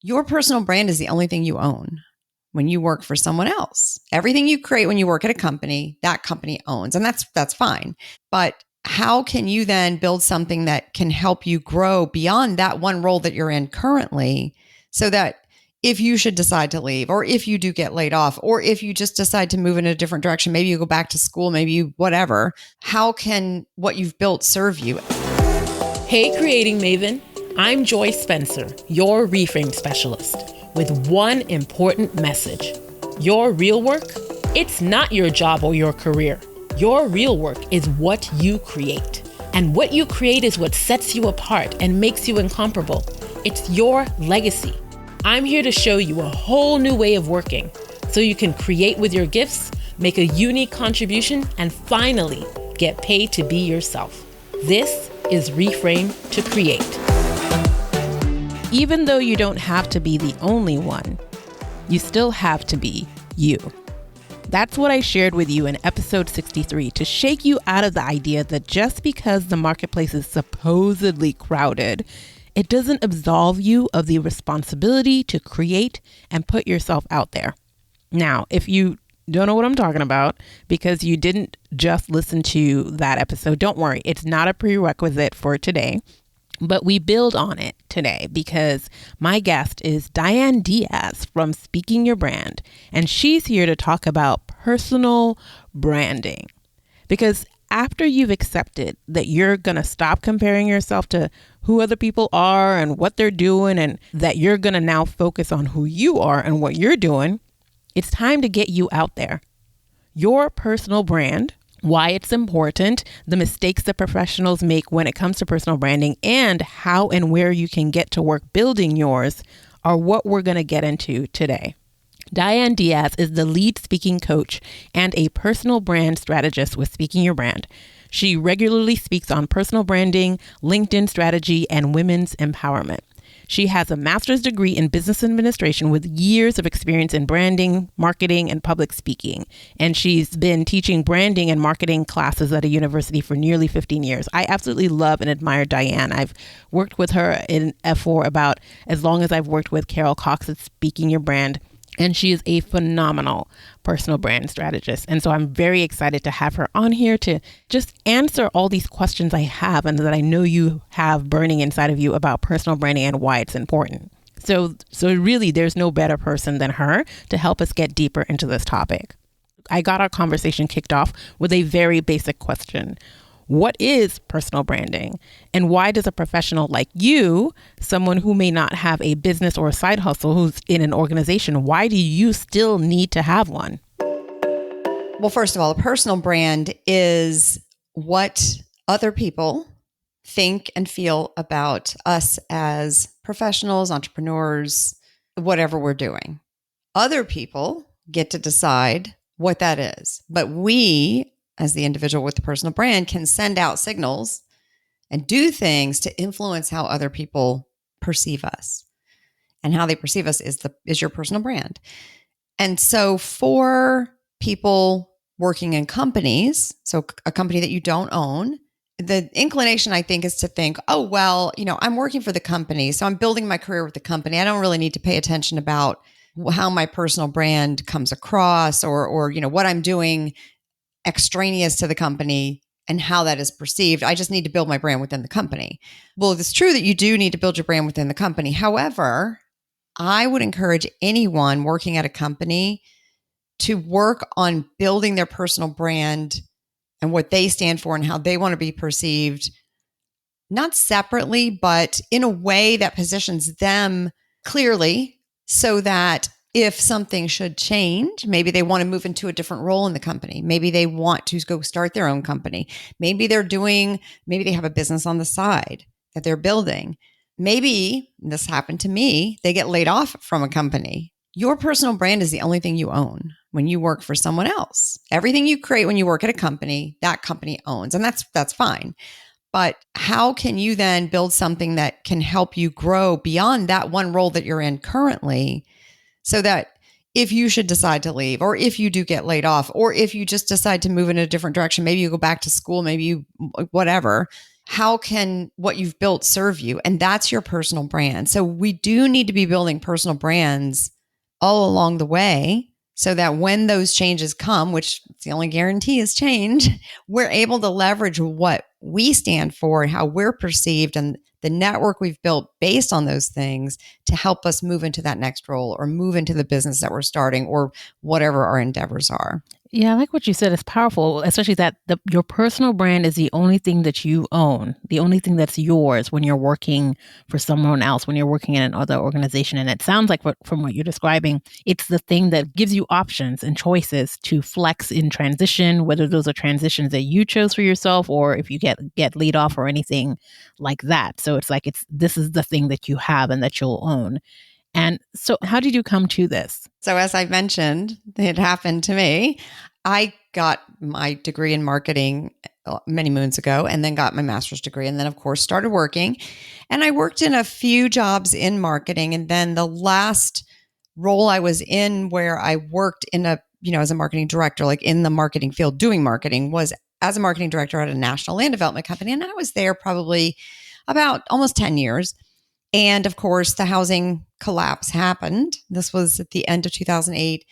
Your personal brand is the only thing you own when you work for someone else. Everything you create when you work at a company, that company owns, and that's fine. But how can you then build something that can help you grow beyond that one role that you're in currently, so that if you should decide to leave, or if you do get laid off, or if you just decide to move in a different direction, maybe you go back to school, maybe you whatever, how can what you've built serve you? Hey, Creating Maven. I'm Joy Spencer, your reframe specialist, with one important message. Your real work, it's not your job or your career. Your real work is what you create. And what you create is what sets you apart and makes you incomparable. It's your legacy. I'm here to show you a whole new way of working so you can create with your gifts, make a unique contribution, and finally get paid to be yourself. This is Reframe to Create. Even though you don't have to be the only one, you still have to be you. That's what I shared with you in episode 63 to shake you out of the idea that just because the marketplace is supposedly crowded, it doesn't absolve you of the responsibility to create and put yourself out there. Now, if you don't know what I'm talking about because you didn't just listen to that episode, don't worry. It's not a prerequisite for today. But we build on it today because my guest is Diane Diaz from Speaking Your Brand, and she's here to talk about personal branding. Because after you've accepted that you're going to stop comparing yourself to who other people are and what they're doing, and that you're going to now focus on who you are and what you're doing, it's time to get you out there. Your personal brand, why it's important, the mistakes that professionals make when it comes to personal branding, and how and where you can get to work building yours are what we're going to get into today. Diane Diaz is the lead speaking coach and a personal brand strategist with Speaking Your Brand. She regularly speaks on personal branding, LinkedIn strategy, and women's empowerment. She has a master's degree in business administration with years of experience in branding, marketing, and public speaking. And she's been teaching branding and marketing classes at a university for nearly 15 years. I absolutely love and admire Diane. I've worked with her for about as long as I've worked with Carol Cox at Speaking Your Brand. And she is a phenomenal personal brand strategist. And so I'm very excited to have her on here to just answer all these questions I have and that I know you have burning inside of you about personal branding and why it's important. So really, there's no better person than her to help us get deeper into this topic. I got our conversation kicked off with a very basic question. What is personal branding? And why does a professional like you, someone who may not have a business or a side hustle who's in an organization, why do you still need to have one? Well, first of all, a personal brand is what other people think and feel about us as professionals, entrepreneurs, whatever we're doing. Other people get to decide what that is. But we, as the individual with the personal brand, can send out signals and do things to influence how other people perceive us. And how they perceive us is your personal brand. And so for people working in companies, so a company that you don't own, the inclination, I think, is to think, oh, well, I'm working for the company, so I'm building my career with the company. I don't really need to pay attention about how my personal brand comes across or what I'm doing extraneous to the company and how that is perceived. I just need to build my brand within the company. Well, it's true that you do need to build your brand within the company. However, I would encourage anyone working at a company to work on building their personal brand and what they stand for and how they want to be perceived, not separately, but in a way that positions them clearly so that if something should change, maybe they want to move into a different role in the company. Maybe they want to go start their own company. Maybe they have a business on the side that they're building. Maybe, this happened to me, they get laid off from a company. Your personal brand is the only thing you own when you work for someone else. Everything you create when you work at a company, that company owns, and that's fine. But how can you then build something that can help you grow beyond that one role that you're in currently, so that if you should decide to leave, or if you do get laid off, or if you just decide to move in a different direction, maybe you go back to school, maybe you whatever, how can what you've built serve you? And that's your personal brand. So we do need to be building personal brands all along the way so that when those changes come, which the only guarantee is change, we're able to leverage what we stand for and how we're perceived and the network we've built based on those things to help us move into that next role or move into the business that we're starting or whatever our endeavors are. Yeah, I like what you said. It's powerful, especially that your personal brand is the only thing that you own, the only thing that's yours when you're working for someone else, when you're working in another organization. And it sounds like from what you're describing, it's the thing that gives you options and choices to flex in transition, whether those are transitions that you chose for yourself or if you get laid off or anything like that. So it's like this is the thing that you have and that you'll own. And so how did you come to this? So as I mentioned, it happened to me. I got my degree in marketing many moons ago and then got my master's degree and then of course started working. And I worked in a few jobs in marketing. And then the last role I was in where I worked in as a marketing director, like in the marketing field doing marketing, was as a marketing director at a national land development company. And I was there probably about almost 10 years. And of course, the housing collapse happened. This was at the end of 2008.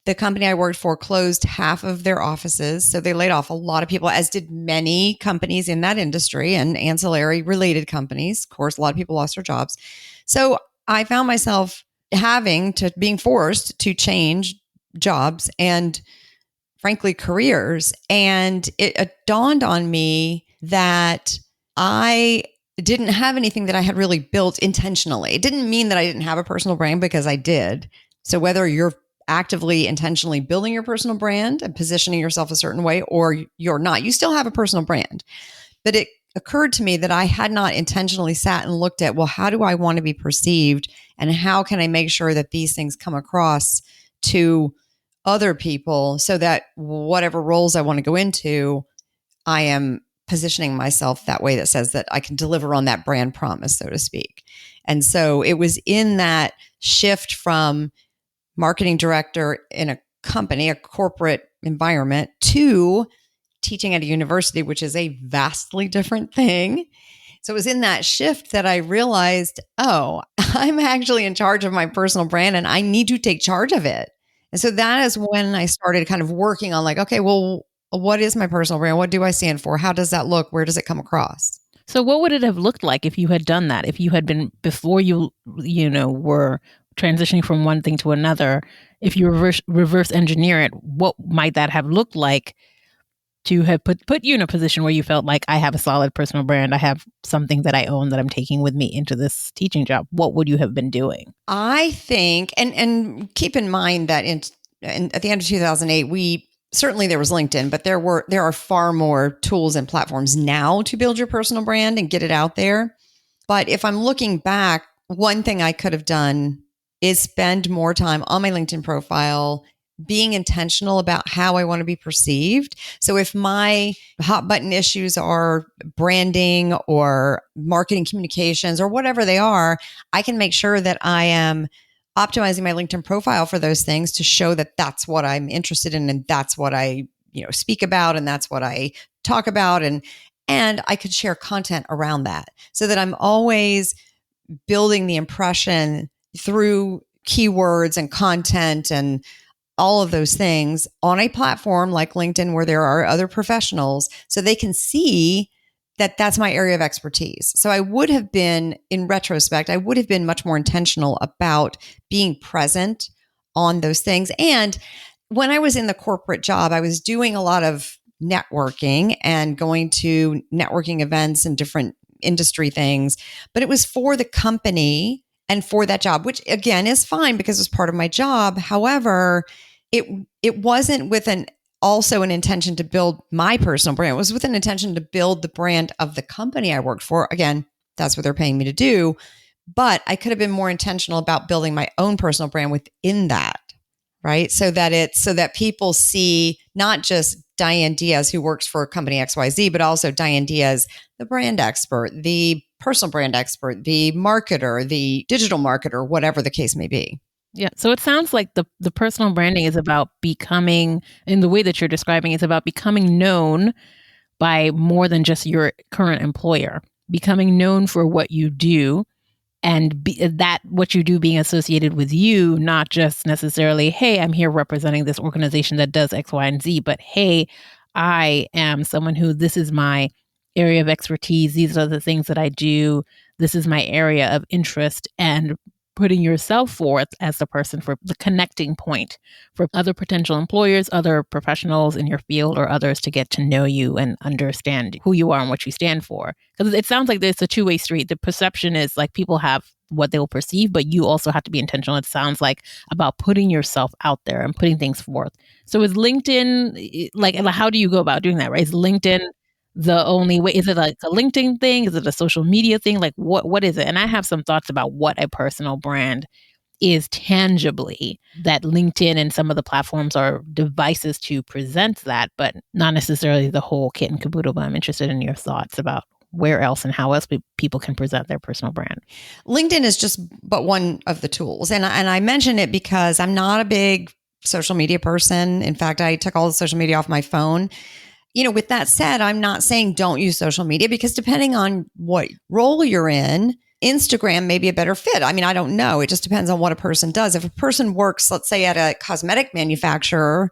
The company I worked for closed half of their offices. So they laid off a lot of people, as did many companies in that industry and ancillary related companies. Of course, a lot of people lost their jobs. So I found myself being forced to change jobs and frankly, careers. And it dawned on me that I didn't have anything that I had really built intentionally. It didn't mean that I didn't have a personal brand because I did. So whether you're actively intentionally building your personal brand and positioning yourself a certain way or you're not, you still have a personal brand. But it occurred to me that I had not intentionally sat and looked at, well, how do I want to be perceived? And how can I make sure that these things come across to other people so that whatever roles I want to go into, I am positioning myself that way that says that I can deliver on that brand promise, so to speak. And so it was in that shift from marketing director in a company, a corporate environment, to teaching at a university, which is a vastly different thing. So it was in that shift that I realized, oh, I'm actually in charge of my personal brand and I need to take charge of it. And so that is when I started kind of working on like, okay, well, what is my personal brand? What do I stand for? How does that look? Where does it come across? So what would it have looked like if you had done that? If you had been before you were transitioning from one thing to another, if you reverse engineer it, what might that have looked like to have put you in a position where you felt like I have a solid personal brand, I have something that I own that I'm taking with me into this teaching job? What would you have been doing? I think, and keep in mind that at the end of 2008, certainly there was LinkedIn, but there are far more tools and platforms now to build your personal brand and get it out there. But if I'm looking back, one thing I could have done is spend more time on my LinkedIn profile, being intentional about how I want to be perceived. So if my hot button issues are branding or marketing communications or whatever they are, I can make sure that I am optimizing my LinkedIn profile for those things to show that that's what I'm interested in and that's what I, speak about and that's what I talk about and I could share content around that so that I'm always building the impression through keywords and content and all of those things on a platform like LinkedIn where there are other professionals so they can see that that's my area of expertise. So I would have been, in retrospect, I would have been much more intentional about being present on those things. And when I was in the corporate job, I was doing a lot of networking and going to networking events and different industry things, but it was for the company and for that job, which again is fine because it's part of my job. However, it wasn't with also an intention to build my personal brand. It was with an intention to build the brand of the company I worked for. Again, that's what they're paying me to do. But I could have been more intentional about building my own personal brand within that, right? So that people see not just Diane Diaz, who works for company XYZ, but also Diane Diaz, the brand expert, the personal brand expert, the marketer, the digital marketer, whatever the case may be. Yeah. So it sounds like the personal branding is about becoming, in the way that you're describing, it's about becoming known, by more than just your current employer, becoming known for what you do and that what you do being associated with you, not just necessarily, hey, I'm here representing this organization that does X, Y, and Z, but hey, I am someone who this is my area of expertise. These are the things that I do. This is my area of interest, and putting yourself forth as the person for the connecting point for other potential employers, other professionals in your field, or others to get to know you and understand who you are and what you stand for. Because it sounds like there's a two-way street. The perception is like people have what they'll perceive, but you also have to be intentional. It sounds like about putting yourself out there and putting things forth. So is LinkedIn, like, how do you go about doing that, right? Is LinkedIn the only way? Is it like a LinkedIn thing? Is it a social media thing? Like what is it? And I have some thoughts about what a personal brand is tangibly, that LinkedIn and some of the platforms are devices to present that, but not necessarily the whole kit and caboodle. But I'm interested in your thoughts about where else and how else people can present their personal brand. LinkedIn is just but one of the tools. And I mention it because I'm not a big social media person. In fact, I took all the social media off my phone. With that said, I'm not saying don't use social media, because depending on what role you're in, Instagram may be a better fit. I mean, I don't know. It just depends on what a person does. If a person works, let's say, at a cosmetic manufacturer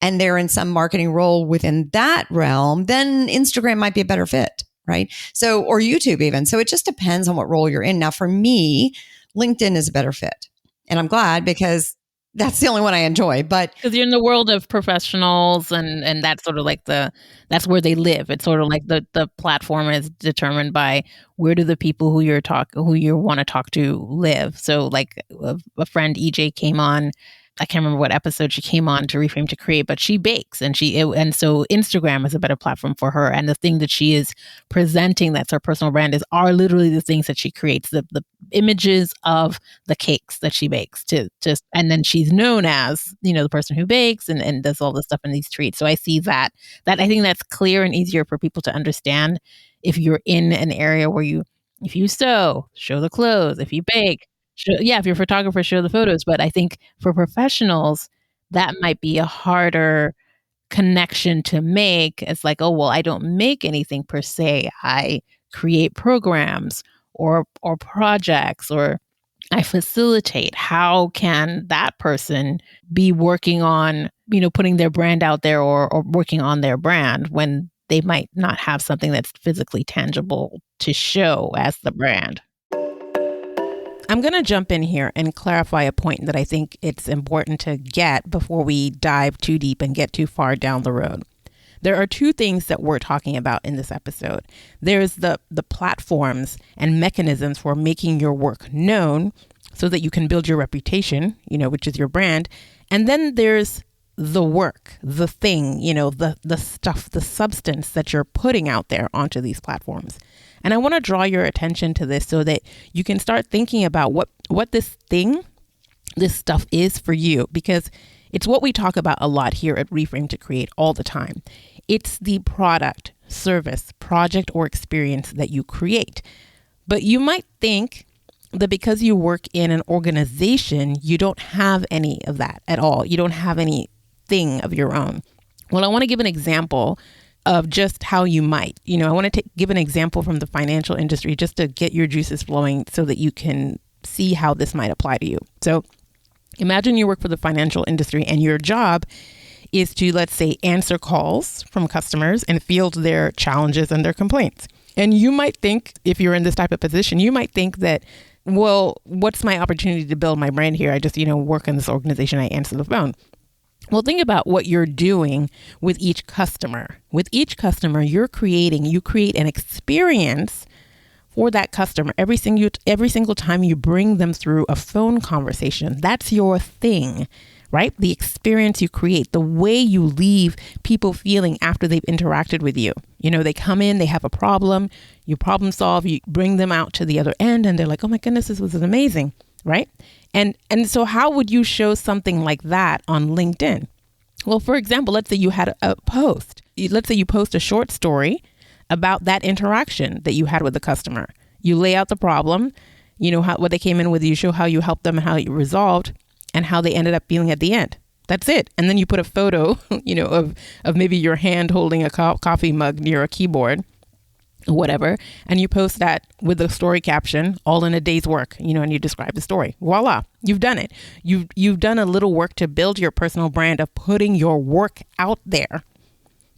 and they're in some marketing role within that realm, then Instagram might be a better fit, right? So, or YouTube even. So it just depends on what role you're in. Now, for me, LinkedIn is a better fit. And I'm glad, because that's the only one I enjoy. But because you're in the world of professionals, and that's sort of like that's where they live. It's sort of like the platform is determined by where do the people who you want to talk to live. So like a friend EJ came on. I can't remember what episode she came on to Reframe to Create, but she bakes, and so Instagram is a better platform for her. And the thing that she is presenting that's her personal brand are literally the things that she creates, the images of the cakes that she bakes and then she's known as, the person who bakes and does all this stuff in these treats. So I see that I think that's clear and easier for people to understand if you're in an area where if you sew, show the clothes, if you bake, if you're a photographer, show the photos. But I think for professionals, that might be a harder connection to make. It's like, oh, well, I don't make anything per se. I create programs or projects, or I facilitate. How can that person be working on, putting their brand out there or working on their brand when they might not have something that's physically tangible to show as the brand? I'm going to jump in here and clarify a point that I think it's important to get before we dive too deep and get too far down the road. There are two things that we're talking about in this episode. There's the platforms and mechanisms for making your work known so that you can build your reputation, which is your brand. And then there's the work, the thing, the stuff, the substance that you're putting out there onto these platforms. And I want to draw your attention to this so that you can start thinking about what this stuff is for you, because it's what we talk about a lot here at Reframe to Create all the time. It's the product, service, project, or experience that you create. But you might think that because you work in an organization, you don't have any of that at all. You don't have anything of your own. Well, I want to give an example of just how you might. I want to give an example from the financial industry just to get your juices flowing so that you can see how this might apply to you. So imagine you work for the financial industry and your job is to, let's say, answer calls from customers and field their challenges and their complaints. And you might think, if you're in this type of position, you might think that, well, what's my opportunity to build my brand here? I just, work in this organization, I answer the phone. Well, think about what you're doing with each customer. With each customer, you create an experience for that customer every single time you bring them through a phone conversation. That's your thing, right? The experience you create, the way you leave people feeling after they've interacted with you. They come in, they have a problem, you problem solve, you bring them out to the other end, and they're like, oh my goodness, this was amazing, right? And so how would you show something like that on LinkedIn? Well, for example, let's say you had a post. Let's say you post a short story about that interaction that you had with the customer. You lay out the problem, what they came in with, you show how you helped them and how you resolved and how they ended up feeling at the end. That's it. And then you put a photo, of maybe your hand holding a coffee mug near a keyboard, whatever, and you post that with the story caption, all in a day's work, and you describe the story. Voila, you've done it. You've done a little work to build your personal brand of putting your work out there.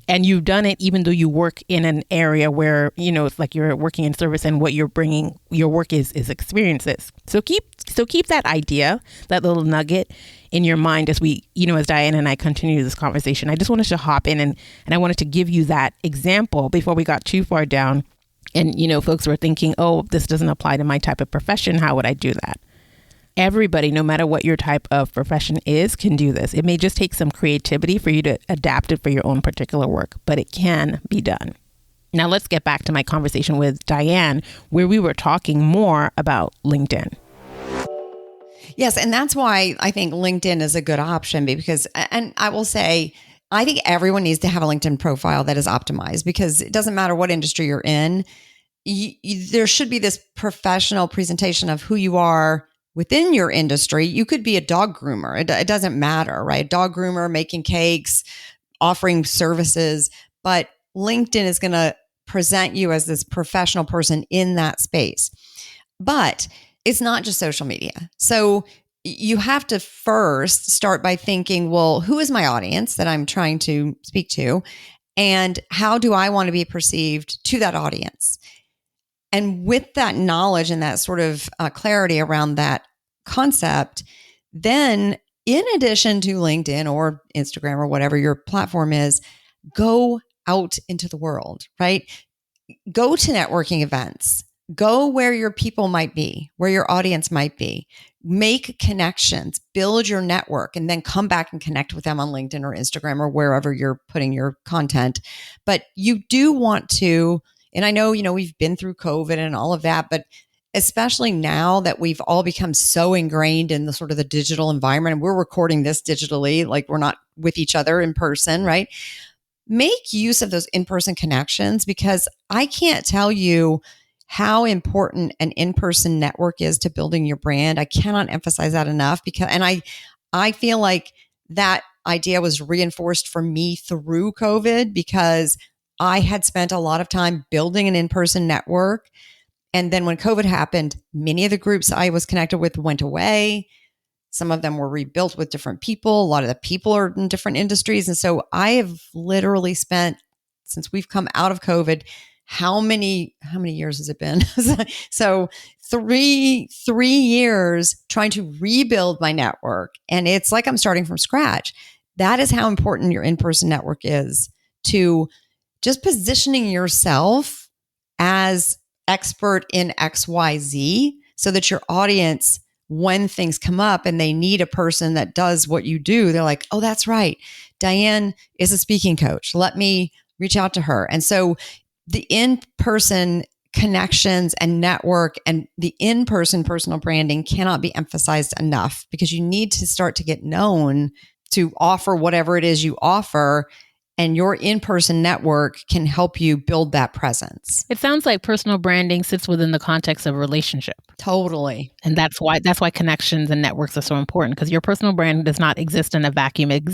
And you've done it even though you work in an area where, it's like you're working in service, and what you're bringing, your work is experiences. So keep that idea, that little nugget in your mind as we, as Diane and I continue this conversation. I just wanted to hop in and I wanted to give you that example before we got too far down. And, folks were thinking, oh, this doesn't apply to my type of profession. How would I do that? Everybody, no matter what your type of profession is, can do this. It may just take some creativity for you to adapt it for your own particular work, but it can be done. Now let's get back to my conversation with Diane, where we were talking more about LinkedIn. Yes, and that's why I think LinkedIn is a good option, because, and I will say, I think everyone needs to have a LinkedIn profile that is optimized, because it doesn't matter what industry you're in. There should be this professional presentation of who you are within your industry. You could be a dog groomer. It doesn't matter, right? Dog groomer, making cakes, offering services, but LinkedIn is going to present you as this professional person in that space. But it's not just social media. So you have to first start by thinking, well, who is my audience that I'm trying to speak to? And how do I want to be perceived to that audience? And with that knowledge and that sort of clarity around that concept, then in addition to LinkedIn or Instagram or whatever your platform is, go out into the world, right? Go to networking events. Go where your people might be, where your audience might be. Make connections, build your network, and then come back and connect with them on LinkedIn or Instagram or wherever you're putting your content. But you do want to, and I know, we've been through COVID and all of that, but especially now that we've all become so ingrained in the sort of the digital environment, and we're recording this digitally, like we're not with each other in person, right? Make use of those in-person connections, because I can't tell you how important an in-person network is to building your brand. I cannot emphasize that enough, because, and I feel like that idea was reinforced for me through COVID, because I had spent a lot of time building an in-person network. And then when COVID happened, many of the groups I was connected with went away. Some of them were rebuilt with different people. A lot of the people are in different industries. And so I have literally spent, since we've come out of COVID, how many years has it been? So three years trying to rebuild my network. And it's like I'm starting from scratch. That is how important your in-person network is, to just positioning yourself as expert in XYZ, so that your audience, when things come up and they need a person that does what you do, they're like, oh, that's right. Diane is a speaking coach. Let me reach out to her. And so the in-person connections and network and the in-person personal branding cannot be emphasized enough, because you need to start to get known to offer whatever it is you offer. And your in-person network can help you build that presence. It sounds like personal branding sits within the context of a relationship. Totally. And that's why connections and networks are so important, because your personal brand does not exist in a vacuum. It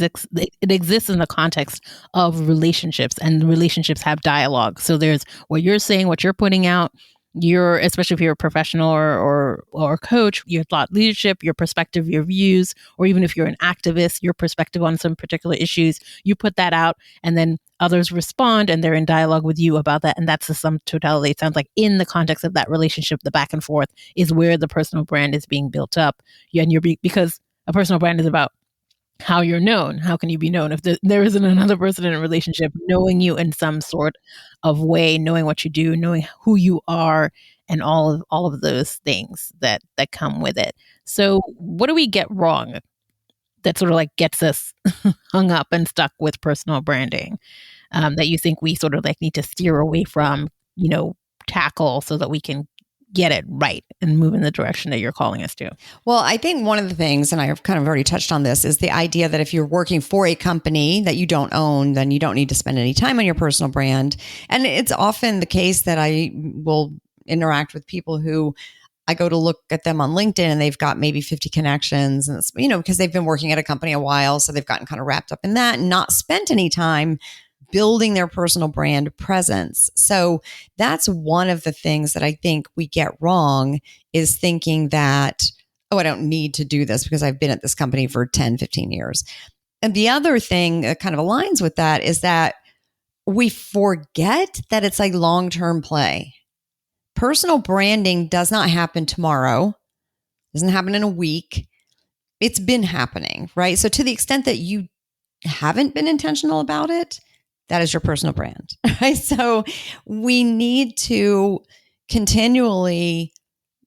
exists in the context of relationships, and relationships have dialogue. So there's what you're saying, what you're putting out, especially if you're a professional or a coach, your thought leadership, your perspective, your views, or even if you're an activist, your perspective on some particular issues, you put that out, and then others respond and they're in dialogue with you about that. And that's the sum totality. It sounds like in the context of that relationship, the back and forth is where the personal brand is being built up. Because a personal brand is about how you're known. How can you be known if there isn't another person in a relationship knowing you in some sort of way, knowing what you do, knowing who you are, and all of those things that come with it. So what do we get wrong that sort of like gets us hung up and stuck with personal branding, that you think we sort of like need to steer away from, tackle, so that we can get it right and move in the direction that you're calling us to? Well, I think one of the things, and I've kind of already touched on this, is the idea that if you're working for a company that you don't own, then you don't need to spend any time on your personal brand. And it's often the case that I will interact with people who I go to look at them on LinkedIn and they've got maybe 50 connections, and it's, because they've been working at a company a while. So they've gotten kind of wrapped up in that and not spent any time building their personal brand presence. So that's one of the things that I think we get wrong, is thinking that, oh, I don't need to do this because I've been at this company for 10, 15 years. And the other thing that kind of aligns with that is that we forget that it's a long-term play. Personal branding does not happen tomorrow, doesn't happen in a week. It's been happening, right? So to the extent that you haven't been intentional about it, that is your personal brand, right? So we need to continually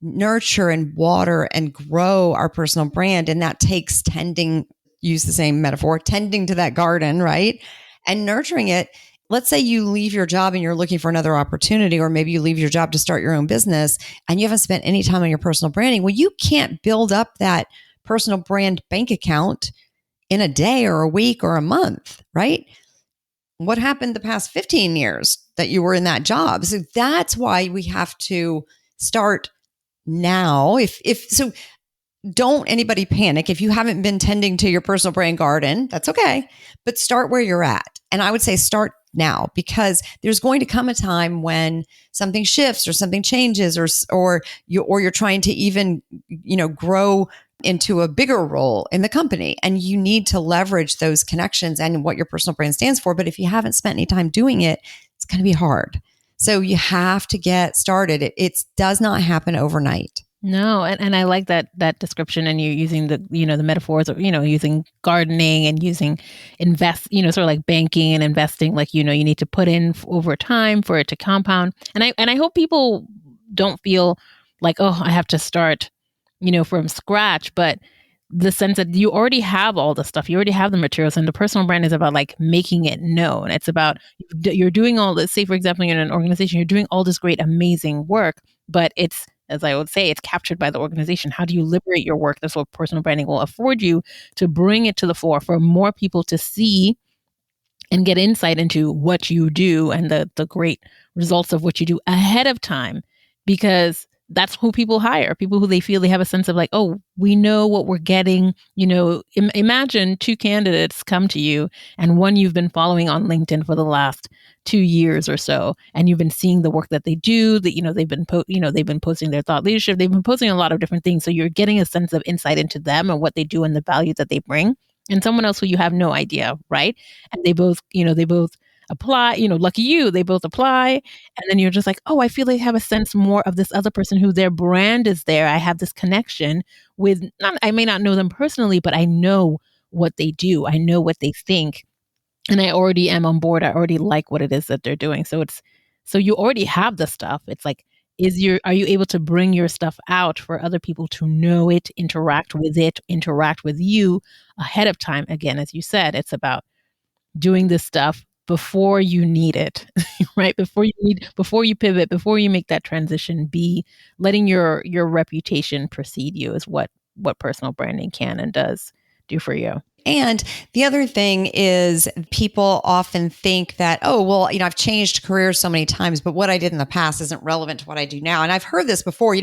nurture and water and grow our personal brand. And that takes tending, use the same metaphor, tending to that garden, right? And nurturing it. Let's say you leave your job and you're looking for another opportunity, or maybe you leave your job to start your own business and you haven't spent any time on your personal branding. Well, you can't build up that personal brand bank account in a day or a week or a month, right? What happened the past 15 years that you were in that job? So that's why we have to start now. If so, don't anybody panic. If you haven't been tending to your personal brand garden, that's okay, but start where you're at. And I would say start now, because there's going to come a time when something shifts or something changes, or you're trying to even, grow into a bigger role in the company, and you need to leverage those connections and what your personal brand stands for. But if you haven't spent any time doing it, it's going to be hard. So you have to get started. It does not happen overnight. No, and I like that description, and you using the the metaphors of using gardening and using sort of like banking and investing, like you need to put in over time for it to compound. And I hope people don't feel like, oh, I have to start from scratch, but the sense that you already have all the stuff, you already have the materials, and the personal brand is about like making it known. It's about you're doing all this. Say, for example, you're in an organization, you're doing all this great, amazing work, but it's, as I would say, it's captured by the organization. How do you liberate your work? That's what personal branding will afford you, to bring it to the fore for more people to see and get insight into what you do and the great results of what you do ahead of time, because that's who people hire, people who they feel they have a sense of like, oh, we know what we're getting. Imagine two candidates come to you, and one you've been following on LinkedIn for the last 2 years or so, and you've been seeing the work that they do, that they've been posting their thought leadership, they've been posting a lot of different things, so you're getting a sense of insight into them and what they do and the value that they bring. And someone else who you have no idea, right? And they both apply, lucky you, they both apply. And then you're just like, oh, I feel like I have a sense more of this other person who their brand is there. I have this connection with, I may not know them personally, but I know what they do. I know what they think. And I already am on board. I already like what it is that they're doing. So you already have the stuff. It's like, are you able to bring your stuff out for other people to know it, interact with you ahead of time? Again, as you said, it's about doing this stuff before you need it, right? Before you pivot, before you make that transition, be letting your reputation precede you is what personal branding can and does do for you. And the other thing is, people often think that, oh, well, I've changed careers so many times, but what I did in the past isn't relevant to what I do now. And I've heard this before,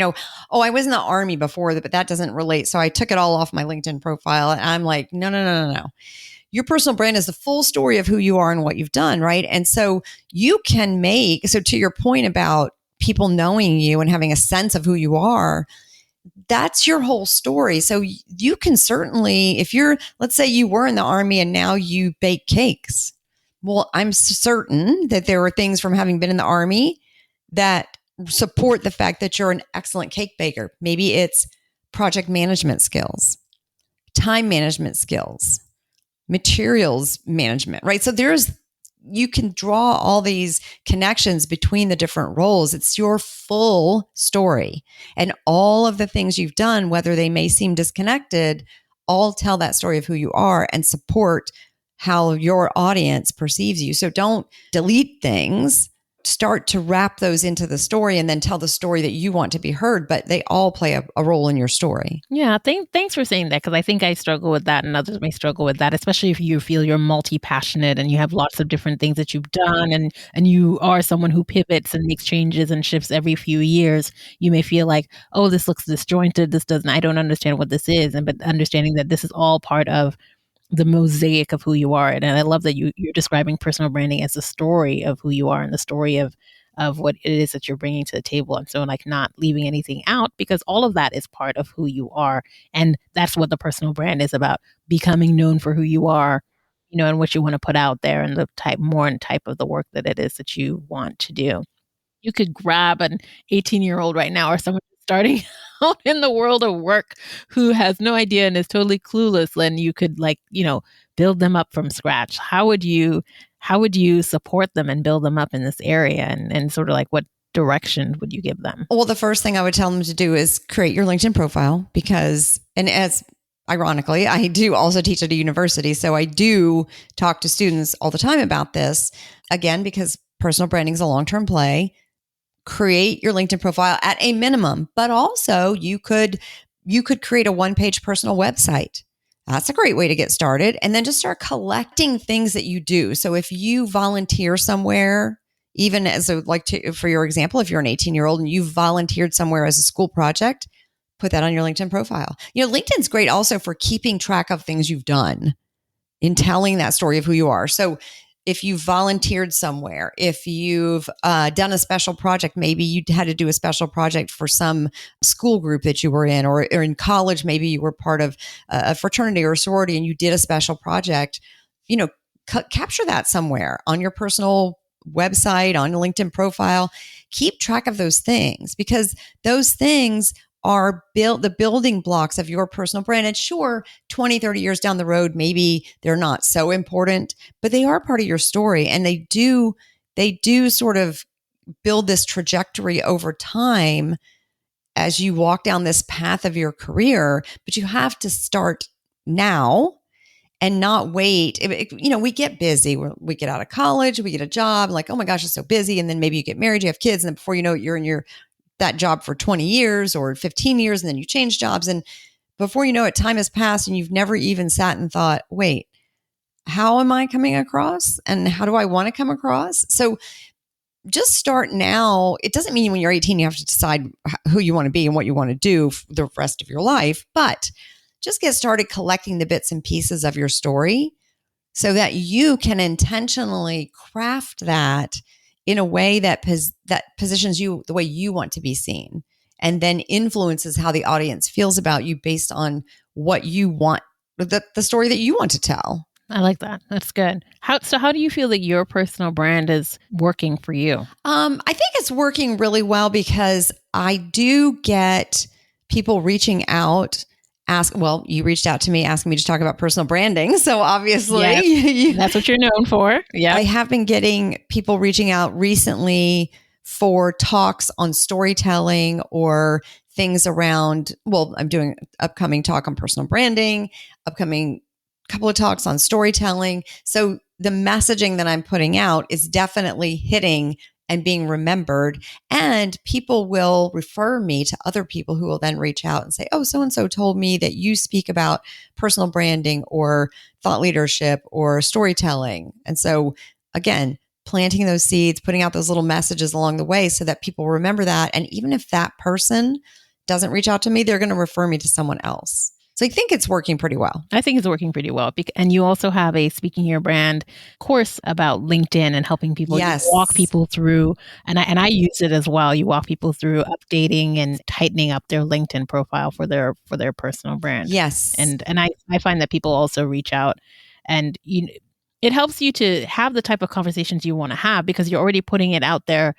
oh, I was in the Army before, but that doesn't relate. So I took it all off my LinkedIn profile. And I'm like, no. Your personal brand is the full story of who you are and what you've done, right? And so you can so to your point about people knowing you and having a sense of who you are, that's your whole story. So you can certainly, let's say you were in the Army and now you bake cakes. Well, I'm certain that there are things from having been in the Army that support the fact that you're an excellent cake baker. Maybe it's project management skills, time management skills, materials management, right? So you can draw all these connections between the different roles. It's your full story, and all of the things you've done, whether they may seem disconnected, all tell that story of who you are and support how your audience perceives you. So don't delete things, start to wrap those into the story and then tell the story that you want to be heard, but they all play a role in your story. Yeah, thanks for saying that, because I think I struggle with that and others may struggle with that, especially if you feel you're multi-passionate and you have lots of different things that you've done, and you are someone who pivots and makes changes and shifts every few years. You may feel like, oh, this looks disjointed. This doesn't, I don't understand what this is. And but understanding that this is all part of the mosaic of who you are. And I love that you're describing personal branding as the story of who you are and the story of what it is that you're bringing to the table. And so like not leaving anything out, because all of that is part of who you are. And that's what the personal brand is about, becoming known for who you are, and what you want to put out there, and the type of the work that it is that you want to do. You could grab an 18-year-old right now, or someone starting out in the world of work who has no idea and is totally clueless, then you could build them up from scratch. How would you support them and build them up in this area, and sort of like what direction would you give them? Well, the first thing I would tell them to do is create your LinkedIn profile, because, and as ironically, I do also teach at a university. So I do talk to students all the time about this, again, because personal branding is a long-term play. Create your LinkedIn profile at a minimum, but also you could create a one-page personal website. That's a great way to get started. And then just start collecting things that you do. So if you volunteer somewhere, even as for your example, if you're an 18-year-old and you volunteered somewhere as a school project, put that on your LinkedIn profile. LinkedIn's great also for keeping track of things you've done, in telling that story of who you are. So if you volunteered somewhere, if you've done a special project, maybe you had to do a special project for some school group that you were in, or in college, maybe you were part of a fraternity or a sorority and you did a special project, capture that somewhere on your personal website, on your LinkedIn profile. Keep track of those things, because those things are the building blocks of your personal brand. And sure, 20, 30 years down the road, maybe they're not so important, but they are part of your story. And they do sort of build this trajectory over time as you walk down this path of your career. But you have to start now and not wait. We get busy. We get out of college, we get a job, like, oh my gosh, it's so busy. And then maybe you get married, you have kids. And then before you know it, you're in that job for 20 years or 15 years, and then you change jobs. And before you know it, time has passed and you've never even sat and thought, wait, how am I coming across? And how do I want to come across? So just start now. It doesn't mean when you're 18, you have to decide who you want to be and what you want to do for the rest of your life, but just get started collecting the bits and pieces of your story so that you can intentionally craft that in a way that positions you the way you want to be seen, and then influences how the audience feels about you based on what you want, the story that you want to tell. I like that. That's good. How do you feel that your personal brand is working for you? I think it's working really well, because I do get people reaching out. You reached out to me asking me to talk about personal branding. So obviously, yes, that's what you're known for. Yeah. I have been getting people reaching out recently for talks on storytelling or things around, I'm doing upcoming talk on personal branding, upcoming couple of talks on storytelling. So the messaging that I'm putting out is definitely hitting and being remembered. And people will refer me to other people who will then reach out and say, oh, so-and-so told me that you speak about personal branding or thought leadership or storytelling. And so again, planting those seeds, putting out those little messages along the way so that people remember that. And even if that person doesn't reach out to me, they're going to refer me to someone else. So I think it's working pretty well. I think it's working pretty well. And you also have a Speaking Your Brand course about LinkedIn and helping people. Yes. You walk people through, and I use it as well. You walk people through updating and tightening up their LinkedIn profile for their personal brand. Yes. And I find that people also reach out, and it helps you to have the type of conversations you want to have, because you're already putting it out there,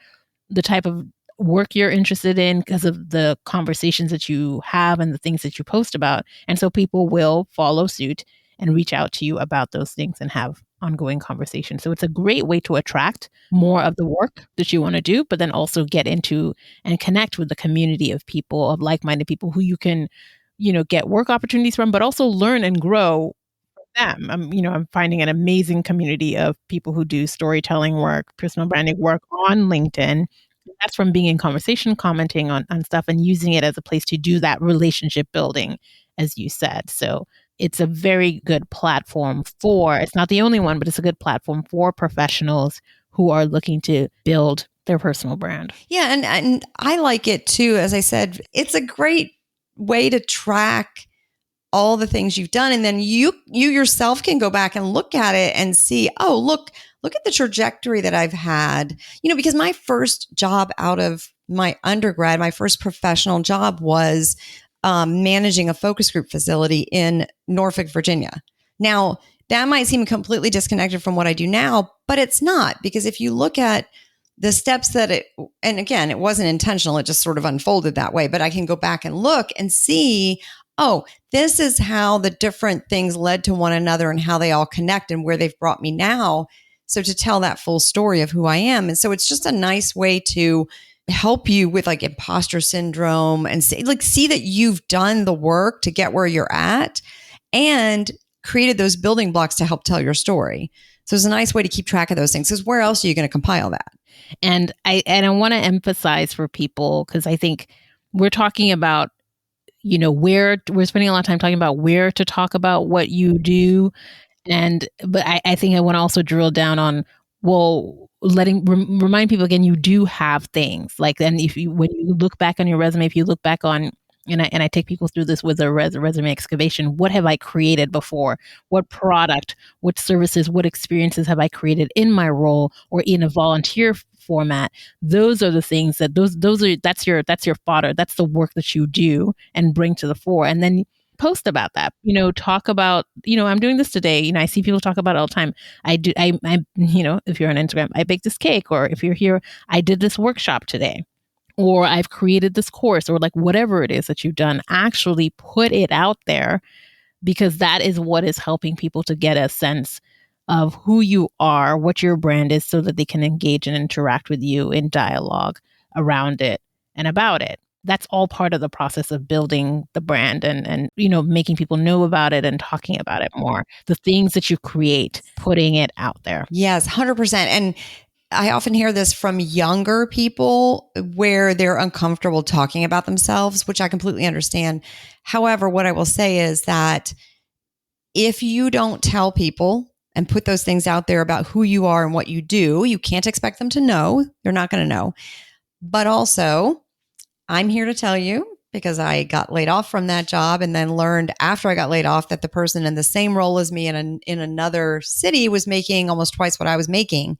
the type of work you're interested in, because of the conversations that you have and the things that you post about. And so people will follow suit and reach out to you about those things and have ongoing conversations. So it's a great way to attract more of the work that you want to do, but then also get into and connect with the community of people, of like-minded people who you can, get work opportunities from, but also learn and grow them. I'm finding an amazing community of people who do storytelling work, personal branding work on LinkedIn. That's from being in conversation, commenting on stuff and using it as a place to do that relationship building, as you said. So it's a very good platform it's not the only one, but it's a good platform for professionals who are looking to build their personal brand. Yeah. And I like it too. As I said, it's a great way to track all the things you've done. And then you yourself can go back and look at it and see, oh, look at the trajectory that I've had, because my first job out of my undergrad, my first professional job was managing a focus group facility in Norfolk, Virginia. Now, that might seem completely disconnected from what I do now, but it's not, because if you look at the steps and again, it wasn't intentional, it just sort of unfolded that way, but I can go back and look and see, oh, this is how the different things led to one another and how they all connect and where they've brought me now. So to tell that full story of who I am. And so it's just a nice way to help you with like imposter syndrome and see that you've done the work to get where you're at and created those building blocks to help tell your story. So it's a nice way to keep track of those things, because where else are you going to compile that? And I want to emphasize for people, because I think we're talking about, where we're spending a lot of time talking about where to talk about what you do. But I think I want to also drill down on, well, remind people again, you do have things like, and when you look back on your resume, if you look back on, and I take people through this with a resume excavation, what have I created before? What product, what services, what experiences have I created in my role or in a volunteer format? Those are the things that's your fodder. That's the work that you do and bring to the fore. And then post about that, talk about, I'm doing this today. I see people talk about it all the time. If you're on Instagram, I baked this cake, or if you're here, I did this workshop today, or I've created this course, or like whatever it is that you've done, actually put it out there, because that is what is helping people to get a sense of who you are, what your brand is, so that they can engage and interact with you in dialogue around it and about it. That's all part of the process of building the brand and making people know about it and talking about it more. The things that you create, putting it out there. Yes, 100%. And I often hear this from younger people where they're uncomfortable talking about themselves, which I completely understand. However, what I will say is that if you don't tell people and put those things out there about who you are and what you do, you can't expect them to know. They're not going to know. But also, I'm here to tell you, because I got laid off from that job and then learned after I got laid off that the person in the same role as me in another city was making almost twice what I was making.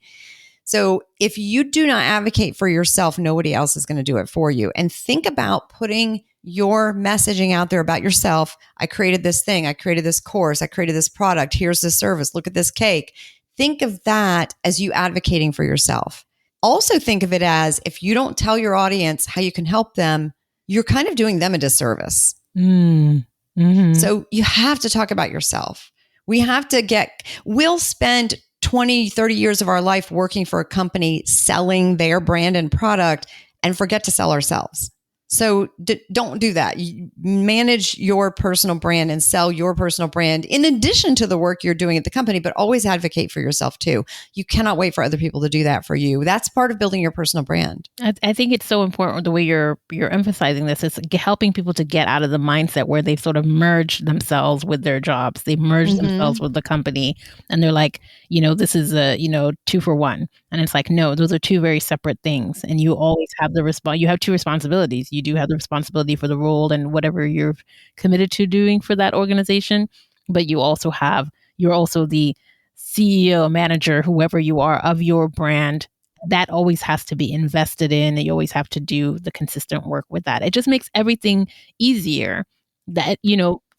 So if you do not advocate for yourself, nobody else is going to do it for you. And think about putting your messaging out there about yourself. I created this thing. I created this course. I created this product. Here's the service. Look at this cake. Think of that as you advocating for yourself. Also think of it as, if you don't tell your audience how you can help them, you're kind of doing them a disservice. Mm-hmm. So you have to talk about yourself. We'll spend 20, 30 years of our life working for a company selling their brand and product and forget to sell ourselves. So don't do that. You manage your personal brand and sell your personal brand in addition to the work you're doing at the company, but always advocate for yourself too. You cannot wait for other people to do that for you. That's part of building your personal brand. I think it's so important the way you're emphasizing this. It's helping people to get out of the mindset where they've sort of merged themselves with their jobs. They've merged themselves with the company, and they're like, this is a, 2 for 1. And it's like, no, those are two very separate things. And you always have you have two responsibilities. You do have the responsibility for the role and whatever you're committed to doing for that organization, but you're also the CEO, manager, whoever you are of your brand. That always has to be invested in, and you always have to do the consistent work with that. It just makes everything easier that,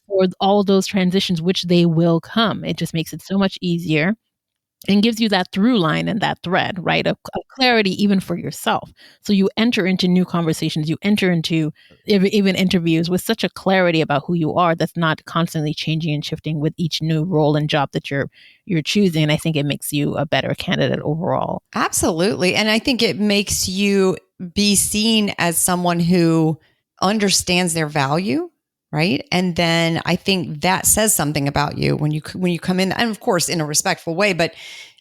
for all those transitions, which they will come. It just makes it so much easier and gives you that through line and that thread, right, of clarity even for yourself. So you enter into new conversations, you enter into even interviews with such a clarity about who you are that's not constantly changing and shifting with each new role and job that you're choosing. And I think it makes you a better candidate overall. Absolutely. And I think it makes you be seen as someone who understands their value right? And then I think that says something about you when you come in, and of course in a respectful way, but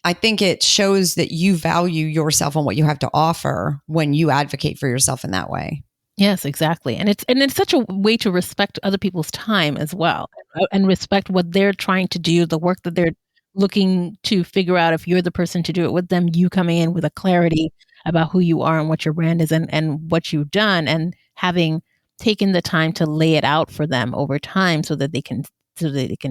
I think it shows that you value yourself and what you have to offer when you advocate for yourself in that way. Yes, exactly. And it's such a way to respect other people's time as well, and respect what they're trying to do, the work that they're looking to figure out. If you're the person to do it with them, you coming in with a clarity about who you are and what your brand is, and what you've done, and having taken the time to lay it out for them over time so that they can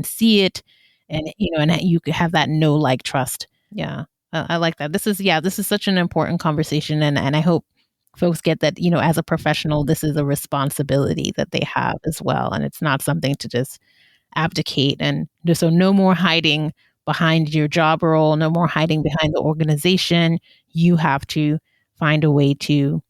see it, and and you could have that know, like, trust. Yeah. I like that. This is such an important conversation, and I hope folks get that, as a professional, this is a responsibility that they have as well. And it's not something to just abdicate. And so no more hiding behind your job role, no more hiding behind the organization. You have to find a way to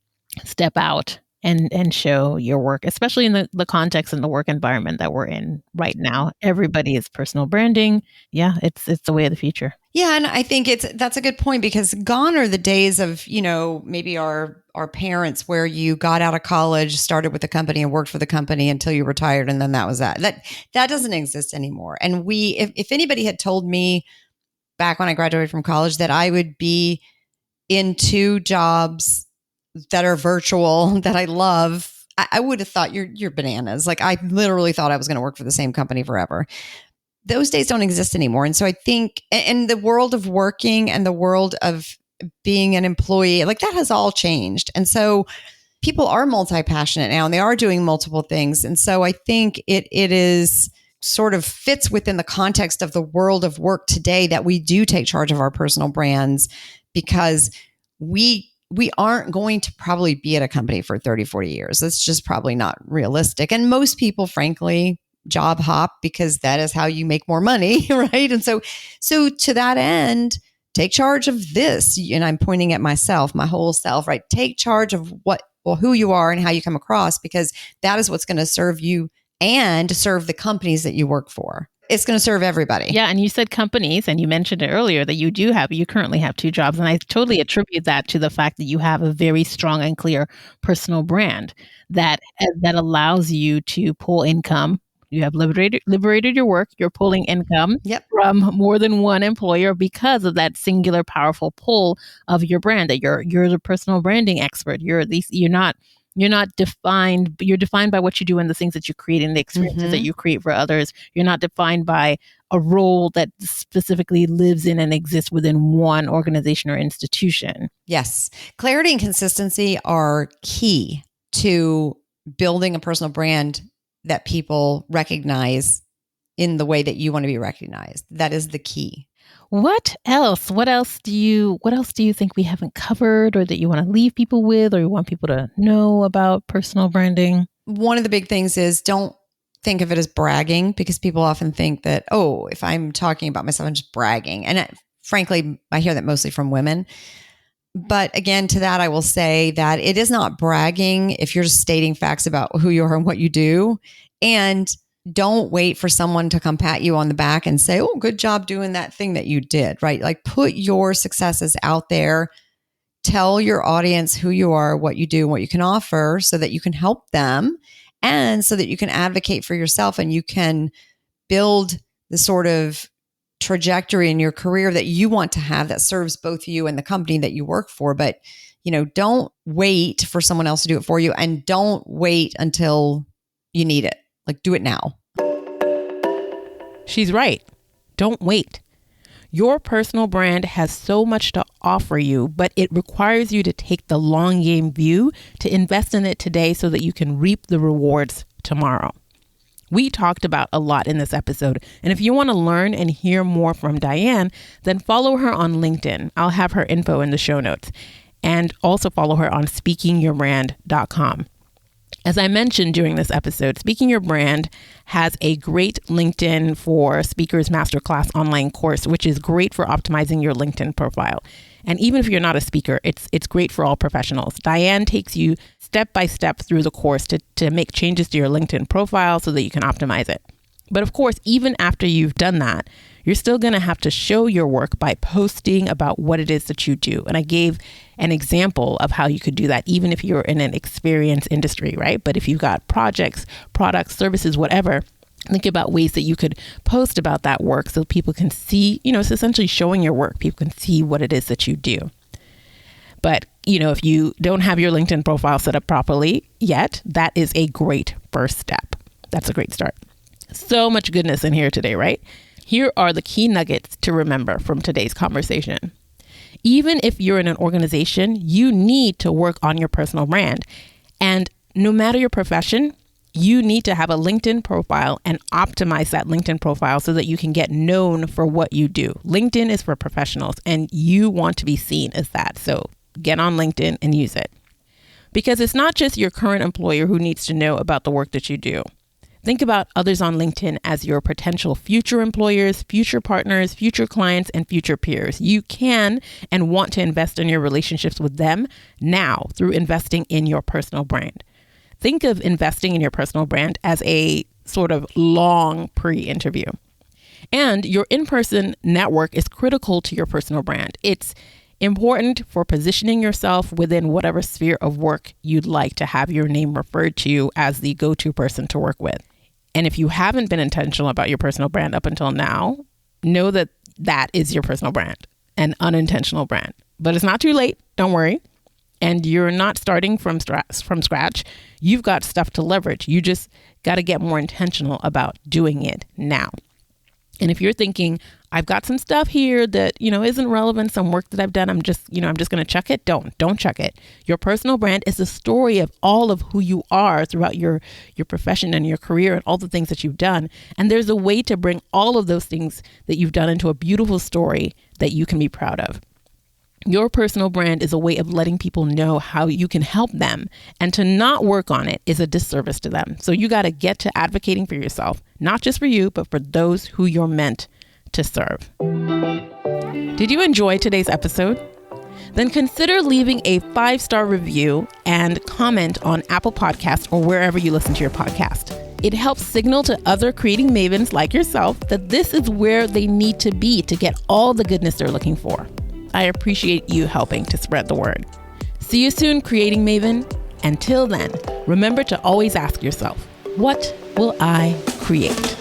step out and show your work, especially in the context and the work environment that we're in right now. Everybody is personal branding. Yeah, it's the way of the future. Yeah, and I think that's a good point, because gone are the days of, maybe our parents, where you got out of college, started with the company and worked for the company until you retired, and then that was that. That doesn't exist anymore. And if anybody had told me back when I graduated from college that I would be in 2 jobs that are virtual that I love, I would have thought you're bananas. Like, I literally thought I was going to work for the same company forever. Those days don't exist anymore. And so I think in the world of working and the world of being an employee, like, that has all changed. And so people are multi-passionate now, and they are doing multiple things. And so I think it is sort of fits within the context of the world of work today that we do take charge of our personal brands, because we aren't going to probably be at a company for 30, 40 years. That's just probably not realistic. And most people, frankly, job hop because that is how you make more money, right? And so to that end, take charge of this. And I'm pointing at myself, my whole self, right? Take charge of who you are and how you come across, because that is what's going to serve you and serve the companies that you work for. It's going to serve everybody. Yeah. And you said companies, and you mentioned it earlier that you currently have 2 jobs. And I totally attribute that to the fact that you have a very strong and clear personal brand that allows you to pull income. You have liberated your work. You're pulling income from more than one employer because of that singular powerful pull of your brand, that you're the personal branding expert. You're not defined. You're defined by what you do and the things that you create and the experiences that you create for others. You're not defined by a role that specifically lives in and exists within one organization or institution. Yes. Clarity and consistency are key to building a personal brand that people recognize in the way that you want to be recognized. That is the key. What else? What else do you think we haven't covered, or that you want to leave people with, or you want people to know about personal branding? One of the big things is, don't think of it as bragging, because people often think that, oh, if I'm talking about myself, I'm just bragging. And frankly, I hear that mostly from women. But again, to that, I will say that it is not bragging if you're just stating facts about who you are and what you do. And don't wait for someone to come pat you on the back and say, oh, good job doing that thing that you did, right? Like, put your successes out there. Tell your audience who you are, what you do, and what you can offer, so that you can help them, and so that you can advocate for yourself, and you can build the sort of trajectory in your career that you want to have that serves both you and the company that you work for. But, don't wait for someone else to do it for you, and don't wait until you need it. Like, do it now. She's right. Don't wait. Your personal brand has so much to offer you, but it requires you to take the long game view, to invest in it today so that you can reap the rewards tomorrow. We talked about a lot in this episode, and if you want to learn and hear more from Diane, then follow her on LinkedIn. I'll have her info in the show notes. And also follow her on speakingyourbrand.com. As I mentioned during this episode, Speaking Your Brand has a great LinkedIn for Speakers Masterclass online course, which is great for optimizing your LinkedIn profile. And even if you're not a speaker, it's great for all professionals. Diane takes you step by step through the course to make changes to your LinkedIn profile so that you can optimize it. But of course, even after you've done that, You're still going to have to show your work by posting about what it is that you do. And I gave an example of how you could do that, even if you're in an experienced industry, right? But if you've got projects, products, services, whatever, think about ways that you could post about that work so people can see, it's essentially showing your work. People can see what it is that you do. But, if you don't have your LinkedIn profile set up properly yet, that is a great first step. That's a great start. So much goodness in here today, right? Here are the key nuggets to remember from today's conversation. Even if you're in an organization, you need to work on your personal brand. And no matter your profession, you need to have a LinkedIn profile and optimize that LinkedIn profile so that you can get known for what you do. LinkedIn is for professionals and you want to be seen as that. So get on LinkedIn and use it. Because it's not just your current employer who needs to know about the work that you do. Think about others on LinkedIn as your potential future employers, future partners, future clients, and future peers. You can and want to invest in your relationships with them now through investing in your personal brand. Think of investing in your personal brand as a sort of long pre-interview. And your in-person network is critical to your personal brand. It's important for positioning yourself within whatever sphere of work you'd like to have your name referred to as the go-to person to work with. And if you haven't been intentional about your personal brand up until now, know that that is your personal brand, an unintentional brand. But it's not too late. Don't worry. And you're not starting from scratch. You've got stuff to leverage. You just got to get more intentional about doing it now. And if you're thinking, I've got some stuff here that, isn't relevant, some work that I've done, I'm just going to chuck it. Don't chuck it. Your personal brand is the story of all of who you are throughout your profession and your career and all the things that you've done. And there's a way to bring all of those things that you've done into a beautiful story that you can be proud of. Your personal brand is a way of letting people know how you can help them, and to not work on it is a disservice to them. So you got to get to advocating for yourself, not just for you, but for those who you're meant to serve. Did you enjoy today's episode? Then consider leaving a 5-star review and comment on Apple Podcasts or wherever you listen to your podcast. It helps signal to other creating mavens like yourself that this is where they need to be to get all the goodness they're looking for. I appreciate you helping to spread the word. See you soon, Creating Maven. Until then, remember to always ask yourself, what will I create?